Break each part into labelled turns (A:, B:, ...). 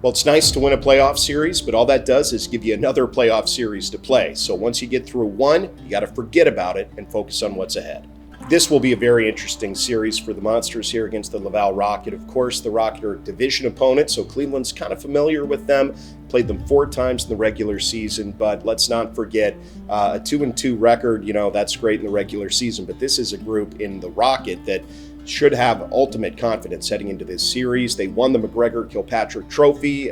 A: Well, it's nice to win a playoff series, but all that does is give you another playoff series to play. So once you get through one, you got to forget about it and focus on what's ahead. This will be a very interesting series for the Monsters here against the Laval Rocket. Of course, the Rocket are a division opponent, so Cleveland's kind of familiar with them. Played them 4 times in the regular season, but let's not forget a 2-2 record. That's great in the regular season, but this is a group in the Rocket that should have ultimate confidence heading into this series. They won the McGregor-Kilpatrick Trophy.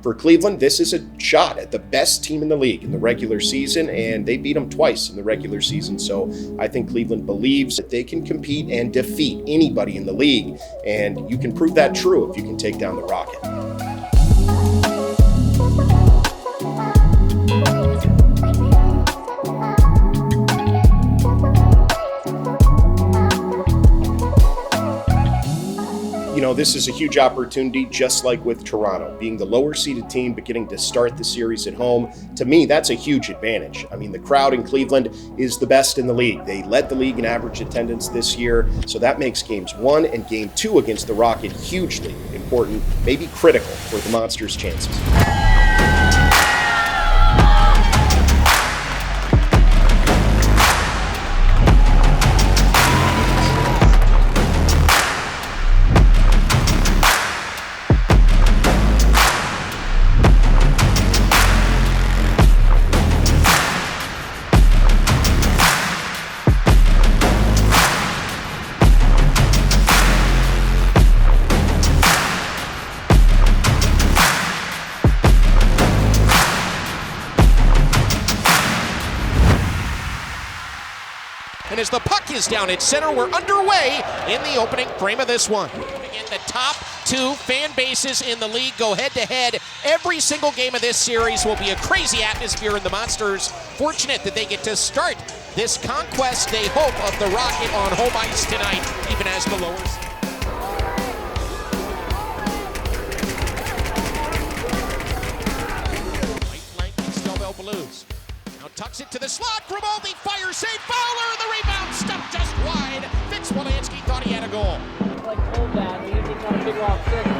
A: For Cleveland, this is a shot at the best team in the league in the regular season, and they beat them twice in the regular season. So I think Cleveland believes that they can compete and defeat anybody in the league, and you can prove that true if you can take down the Rocket. This is a huge opportunity, just like with Toronto. Being the lower seeded team, but getting to start the series at home, to me, that's a huge advantage. I mean, the crowd in Cleveland is the best in the league. They led the league in average attendance this year, so that makes games 1 and game 2 against the Rocket hugely important, maybe critical for the Monsters' chances.
B: And as the puck is down at center, we're underway in the opening frame of this one. And the top 2 fan bases in the league go head-to-head. Every single game of this series will be a crazy atmosphere, and the Monsters fortunate that they get to start this conquest, they hope, of the Rocket on home ice tonight, even as the lowers. Right flank, Stelville Blues. Now tucks it to the slot. Grimaldi fires, save Fowler, the rebound stuck just wide. Vince Wolanski thought he had a goal.
C: Like told that, he usually trying to figure out 6.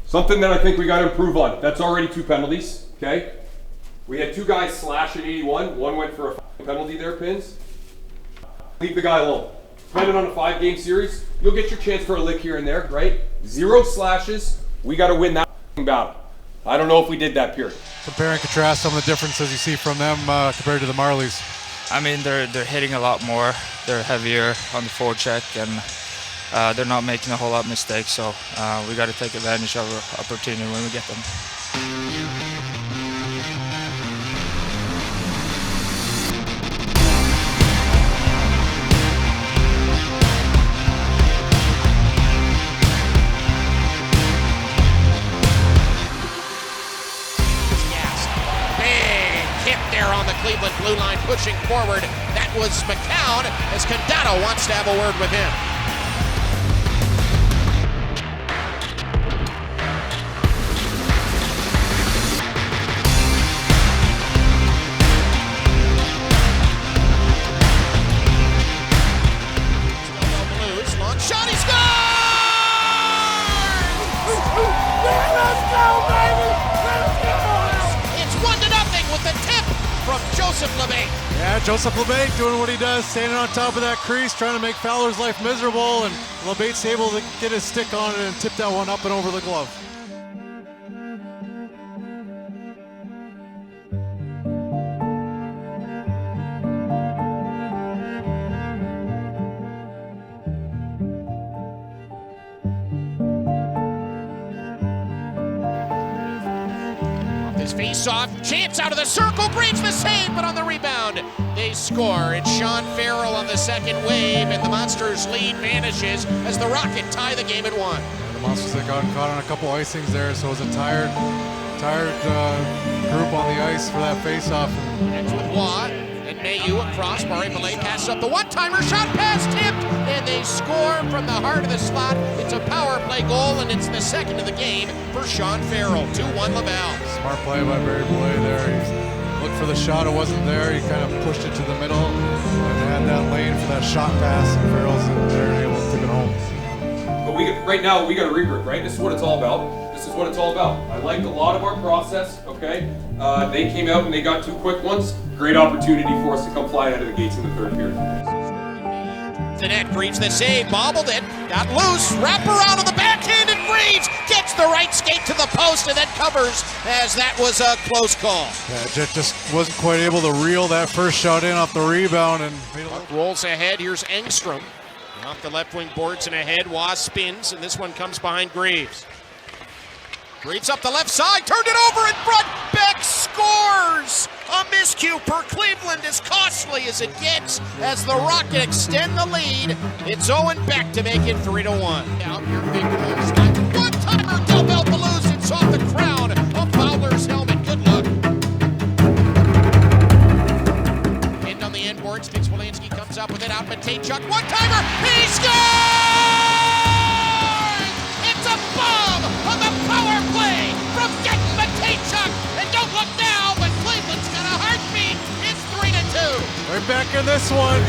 D: Something that I think we got to improve on. That's already 2 penalties, okay? We had 2 guys slash at 81. One went for a penalty there, Pins. Leave the guy alone. Spend it on a 5-game series. You'll get your chance for a lick here and there, right? 0 slashes. We got to win that battle. I don't know if we did that, period.
E: Compare and contrast some of the differences you see from them compared to the Marlies.
F: I mean, they're hitting a lot more. They're heavier on the forecheck, and they're not making a whole lot of mistakes, so we got to take advantage of our opportunity when we get them.
B: Big hit there on the Cleveland blue line, pushing forward. That was McCown, as Condado wants to have a word with him. Shot, he scores! Let's go, baby! Let's go! It's 1-0 with the tip from Joseph LeBate.
E: Yeah, Joseph LeBate doing what he does, standing on top of that crease, trying to make Fowler's life miserable, and LeBate's able to get his stick on it and tip that one up and over the glove.
B: Monsters face off. Chance out of the circle. Greaves the save, but on the rebound, they score. It's Sean Farrell on the second wave, and the Monsters' lead vanishes as the Rocket tie the game at 1.
E: The Monsters had gotten caught on a couple icings there, so it was a tired group on the ice for that face-off.
B: It's with Watt and Mayu across. Barre-Belay passes up the one-timer. Shot pass tipped, and they score from the heart of the slot. It's a power play goal, and it's the second of the game for Sean Farrell. 2-1 Laval.
E: Smart play by Barre-Belay there. He looked for the shot, it wasn't there. He kind of pushed it to the middle and had that lane for that shot pass, and Farrell's in there and able to tip it home.
D: But right now we got to regroup, right? This is what it's all about. This is what it's all about. I liked a lot of our process, okay? They came out and they got 2 quick ones. Great opportunity for us to come flying out of the gates in the third period.
B: The net, Greaves the save, bobbled it, got loose, wrap around on the backhand, and Greaves gets the right skate to the post and then covers as that was a close call.
E: Yeah, Jet just wasn't quite able to reel that first shot in off the rebound and made a little...
B: Rolls ahead, here's Engstrom. Off the left wing boards and ahead, Waz spins, and this one comes behind Greaves. Greaves up the left side, turned it over in front, Beck scores! A miscue per Cleveland, as costly as it gets, as the Rocket extend the lead. It's Owen Beck to make it 3-1. Out here, big moves. One-timer, Del Belouz, it's off the crown of Fowler's helmet. Good luck. End on the end boards, Vince Wolanski comes up with it, out Matejchuk, one-timer, he scores! It's a bomb on the power play from Gettin Matejchuk, and don't look now, but Cleveland's got a heartbeat. It's 3-2.
E: Right back in this one.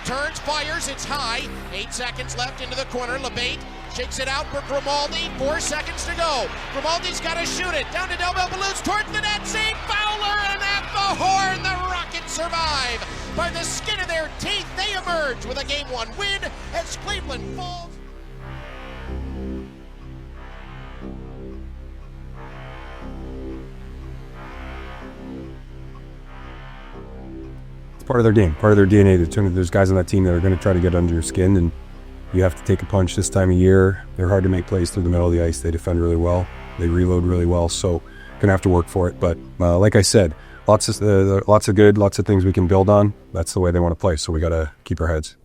B: Turns, fires, it's high. 8 seconds left into the corner. LeBate shakes it out for Grimaldi. 4 seconds to go. Grimaldi's got to shoot it. Down to Del Belouz towards the net. Save Fowler, and at the horn, the Rockets survive. By the skin of their teeth, they emerge with a Game 1 win as Cleveland falls.
G: Part of their game, part of their DNA. There's guys on that team that are going to try to get under your skin, and you have to take a punch this time of year. They're hard to make plays through the middle of the ice. They defend really well. They reload really well, so going to have to work for it. But like I said, lots of things we can build on. That's the way they want to play, so we got to keep our heads.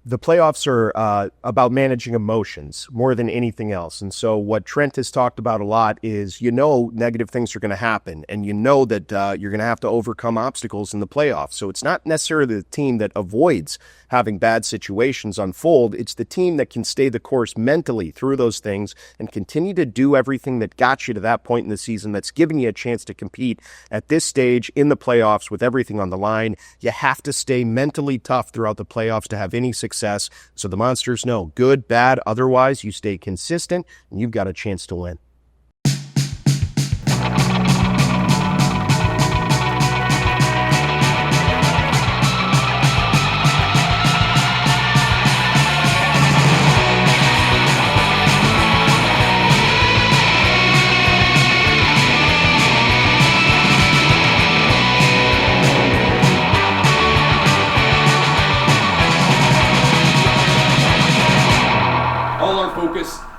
A: The playoffs are about managing emotions more than anything else. And so what Trent has talked about a lot is, negative things are going to happen, and that you're going to have to overcome obstacles in the playoffs. So it's not necessarily the team that avoids having bad situations unfold. It's the team that can stay the course mentally through those things and continue to do everything that got you to that point in the season that's giving you a chance to compete at this stage in the playoffs with everything on the line. You have to stay mentally tough throughout the playoffs to have any success. So the Monsters know good, bad, otherwise you stay consistent and you've got a chance to win.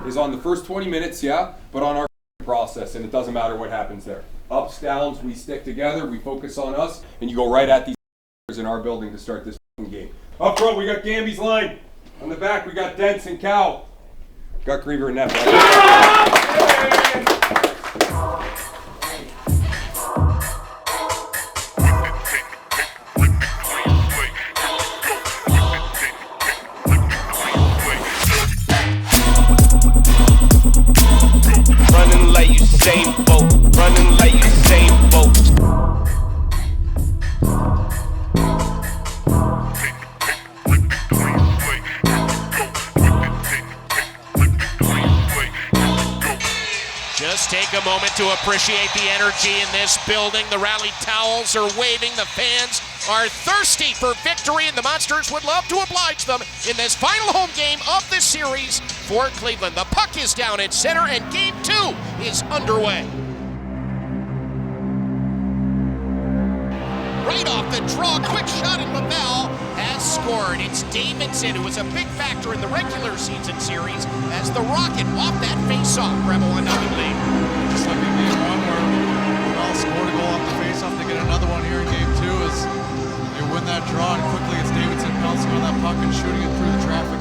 D: Is on the first 20 minutes, yeah, but on our process, and it doesn't matter what happens there. Ups, downs, we stick together, we focus on us, and you go right at these in our building to start this game. Up front, we got Gamby's line. On the back, we got Dents and Cow. Got Krieger and Neff.
B: Just take a moment to appreciate the energy in this building. The rally towels are waving. The fans are thirsty for victory, and the Monsters would love to oblige them in this final home game of this series for Cleveland. The puck is down at center, and Game 2 is underway. Right off the draw. Quick shot, and Lavelle has scored. It's Davidson, who was a big factor in the regular season series, as the Rocket whopped that face-off. Rebel 1-0 lead.
E: Just like in game one where Lavelle scored a goal off the face-off, to get another one here in game two as they win that draw, and quickly it's Davidson pouncing on that puck and shooting it through the traffic.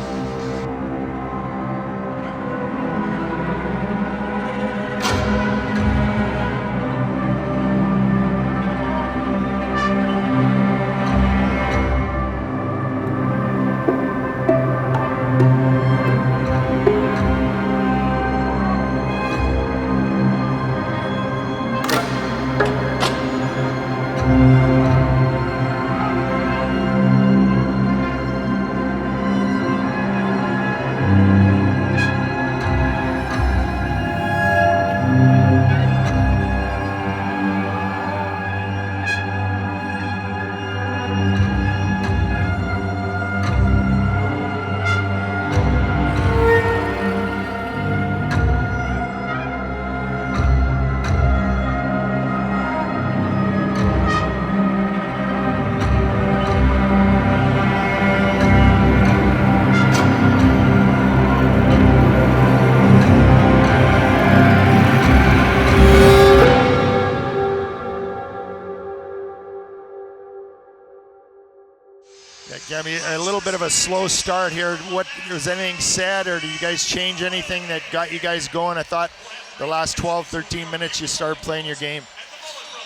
H: I mean, a little bit of a slow start here. What was anything said, or did you guys change anything that got you guys going? I thought the last 12, 13 minutes you started playing your game.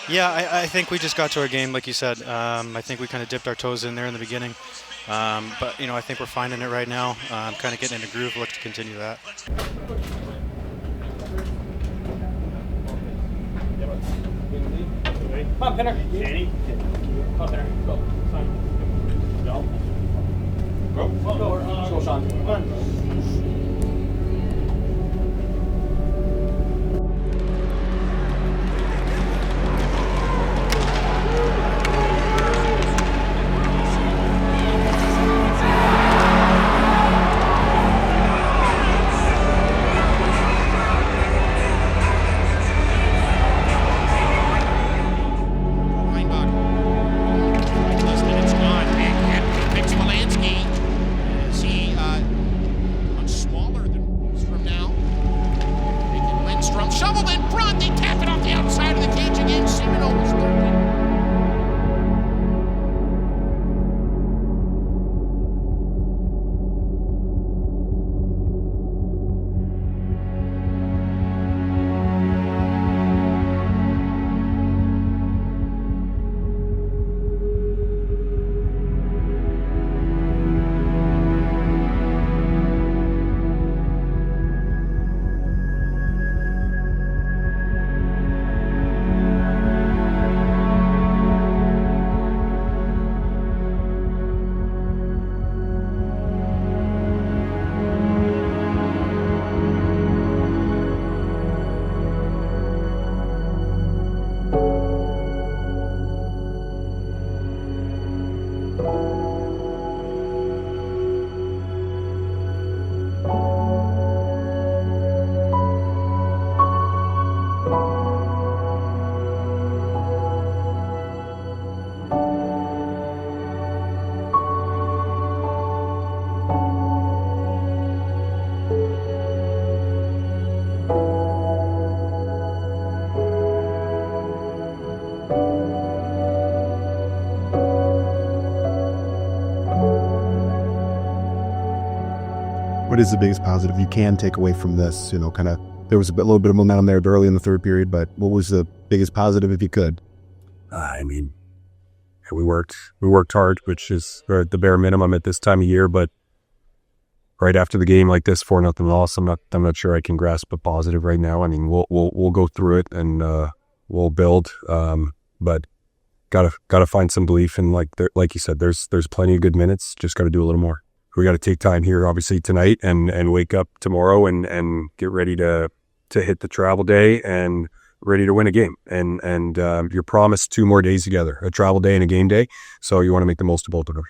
I: Yeah, I think we just got to our game, like you said. I think we kind of dipped our toes in there in the beginning. But, I think we're finding it right now. Kind of getting in a groove. Look to continue that.
C: Come on, Pinner. Danny. Come on, Pinner. Go. Fine. Go.
D: Go.
C: Let's go, Sean. Come on.
B: Shoveled in front, they tap it off the outside of the cage again. Semino was lurking.
J: What is the biggest positive you can take away from this? Kind of, there was little bit of momentum there early in the third period, but what was the biggest positive if you could?
G: I mean, we worked hard, which is the bare minimum at this time of year. But right after the game like this, 4-0 loss, I'm not sure I can grasp a positive right now. I mean, we'll go through it and we'll build, but gotta find some belief in like you said, there's plenty of good minutes. Just got to do a little more. We got to take time here, obviously tonight, and wake up tomorrow and get ready to hit the travel day and ready to win a game. And you're promised 2 more days together, a travel day and a game day. So you want to make the most of both of them.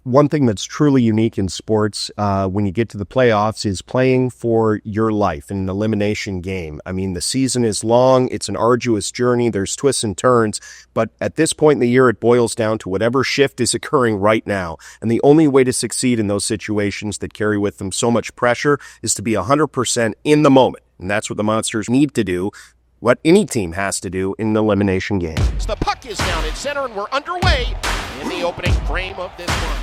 A: one thing that's truly unique in sports when you get to the playoffs is playing for your life in an elimination game. I mean, the season is long. It's an arduous journey. There's twists and turns. But at this point in the year, it boils down to whatever shift is occurring right now. And the only way to succeed in those situations that carry with them so much pressure is to be 100% in the moment. And that's what the Monsters need to do, what any team has to do in an elimination game.
B: The puck is down in center, and we're underway in the opening frame of this one.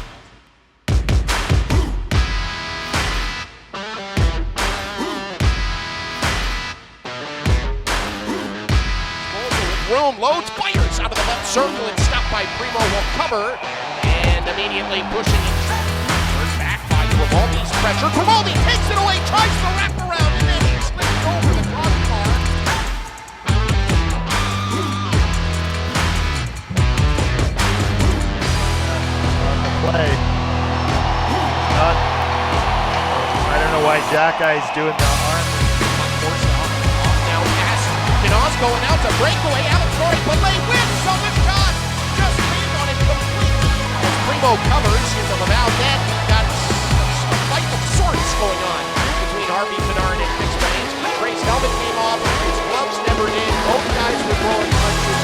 B: Room loads, fires out of the left circle, and stopped by Primo, will cover, and immediately pushing it. Turned back by Grimaldi's pressure. Grimaldi takes it away, tries the wraparound, and then he slips over the crossbar.
H: On the play. I don't know why Jack Guy's doing the arm.
B: Now pass. Knaus going out to breakaway. Alex Belay wins on the shot. Just leaned on it completely. As Primo covers in the Laval net, we've got a fight of sorts going on between Harvey Pinard and Fitz Bansky. Trey's helmet came off. His gloves never did. Both guys were throwing punches.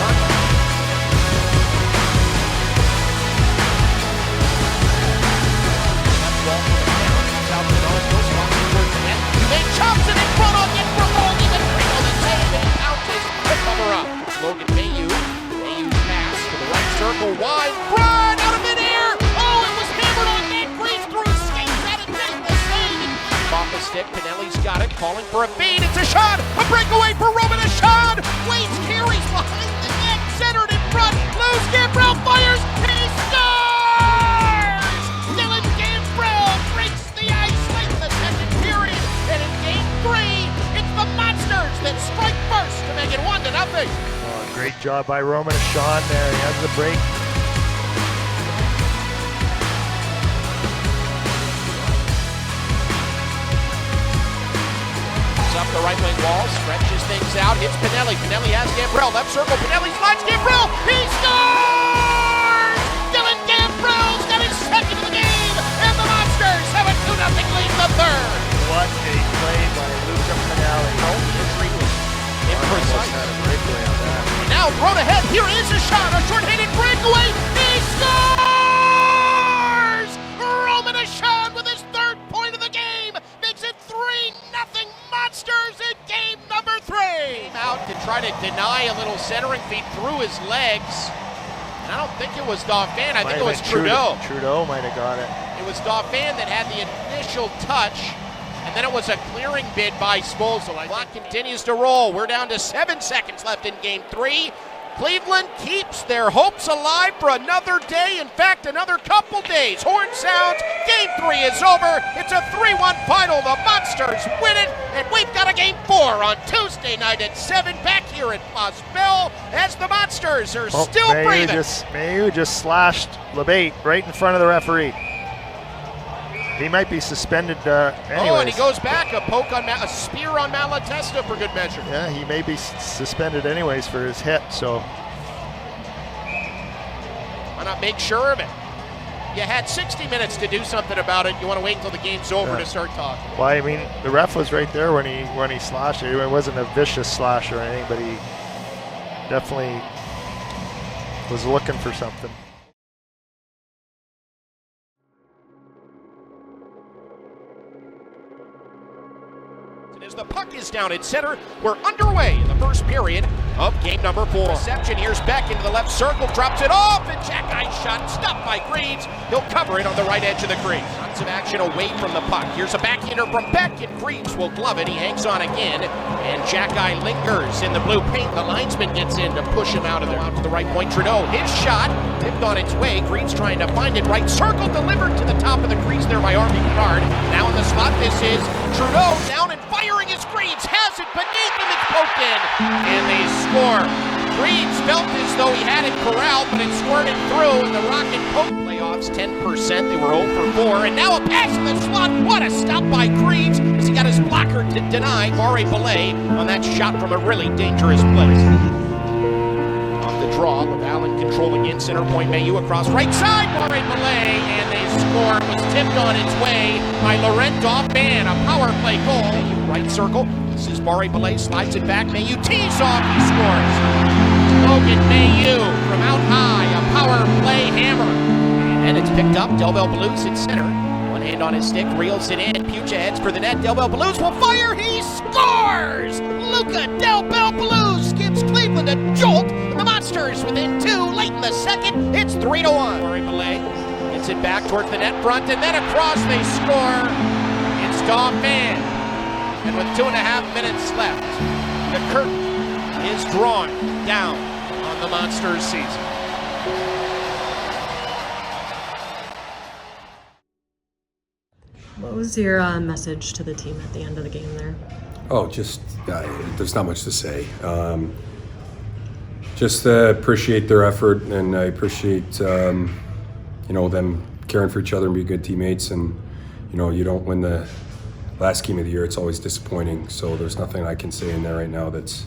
B: Chops it in front of it for Logan, and Primo the save, and he pounces the cover up. Logan Mayhew's pass to the right circle, wide, run out of midair. Oh, it was hammered on net. Breeze through his skates, and it made the save. Off the stick, Pinelli's got it, calling for a feed. It's a shot, a breakaway for Roman Ashad. Waits carries behind the net, centered in front. Luz Gambrell fires, he scores! Dylan Gambrell breaks the ice late in the second period. And in Game 3, it's the Monsters that strike first to make it 1-0.
H: Oh, great job by Roman Sean there. He has the break.
B: He's up the right wing wall, stretches things out, hits Pinelli. Pinelli has Gambrell, left circle. Pinelli slides Gambrell. He scores! Dylan Gambrell's got his second of the game, and the Monsters have a 2-0 lead in the third.
H: What a play by Luca Pinelli.
B: Entry was imprecise.
H: Had a breakaway on that.
B: Now thrown ahead. Here is a shot. A short-handed breakaway. He scores! Roman Ashad with his third point of the game makes it 3-0 Monsters in game number 3. Out to try to deny a little centering feed through his legs. And I don't think it was Dauphin. I think it was Trudeau.
H: Trudeau might have got it.
B: It was Dauphin that had the initial touch. And then it was a clearing bid by Sposel. The clock continues to roll. We're down to 7 seconds left in Game 3. Cleveland keeps their hopes alive for another day. In fact, another couple days. Horn sounds. Game 3 is over. It's a 3-1 final. The Monsters win it. And we've got a Game 4 on Tuesday night at 7 back here at Place Bell as the Monsters are still breathing.
H: Mayhew just slashed LeBate right in front of the referee. He might be suspended anyways.
B: Oh, and he goes back, a poke on a spear on Malatesta for good measure.
H: Yeah, he may be suspended anyways for his hit, so.
B: Why not make sure of it? You had 60 minutes to do something about it. You want to wait until the game's over to start talking.
H: Well, I mean, the ref was right there when he slashed it. It wasn't a vicious slash or anything, but he definitely was looking for something.
B: As the puck is down at center, we're underway in the first period of game number 4. Reception, here's Beck into the left circle, drops it off, and Jack Guy's shot stopped by Greaves. He'll cover it on the right edge of the crease. Lots of action away from the puck. Here's a backhander from Beck, and Greaves will glove it. He hangs on again, and Jack Guy lingers in the blue paint. The linesman gets in to push him out of there. Out to the right point, Trudeau. His shot tipped on its way. Greaves trying to find it. Right circle delivered to the top of the crease there by Harvey Pinard. Now in the slot, this is Trudeau down and firing his Greaves. Has it beneath him. It's poked in, and they score. Greaves felt as though he had it corralled, but it squirted through in the Rocket Poke playoffs. 10%. They were 0 for 4. And now a pass in the slot. What a stop by Greaves as he got his blocker to deny Belay on that shot from a really dangerous place. Off the draw with Allen controlling in. Center point Mayu across right side. Barre Malay, and they score. It was tipped on its way by Laurent Dauphin. A power play goal. Right circle. This is Barre Malay. Slides it back. Mayu tees off. He scores. Logan Mayu from out high. A power play hammer. And it's picked up. Del Bell Blues at center. One hand on his stick. Reels it in. Pucha heads for the net. Del Bell Blues will fire. He scores! Luca Del Bell Blues gives Cleveland a jolt. The Monsters within 2 late in the second. It's 3-1. Barre Malay gets it back towards the net front, and then across they score. It's Dauphin. And with 2.5 minutes left, the curtain is drawn down on the Monsters season.
K: What was your message to the team at the end of the game there?
G: Oh, just there's not much to say. Just appreciate their effort, and I appreciate them caring for each other and be good teammates. And you don't win the last game of the year; it's always disappointing. So there's nothing I can say in there right now that's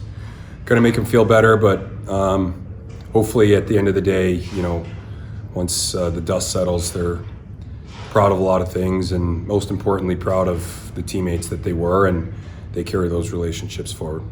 G: going to make them feel better. But hopefully, at the end of the day, once the dust settles, they're proud of a lot of things, and most importantly, proud of the teammates that they were, and they carry those relationships forward.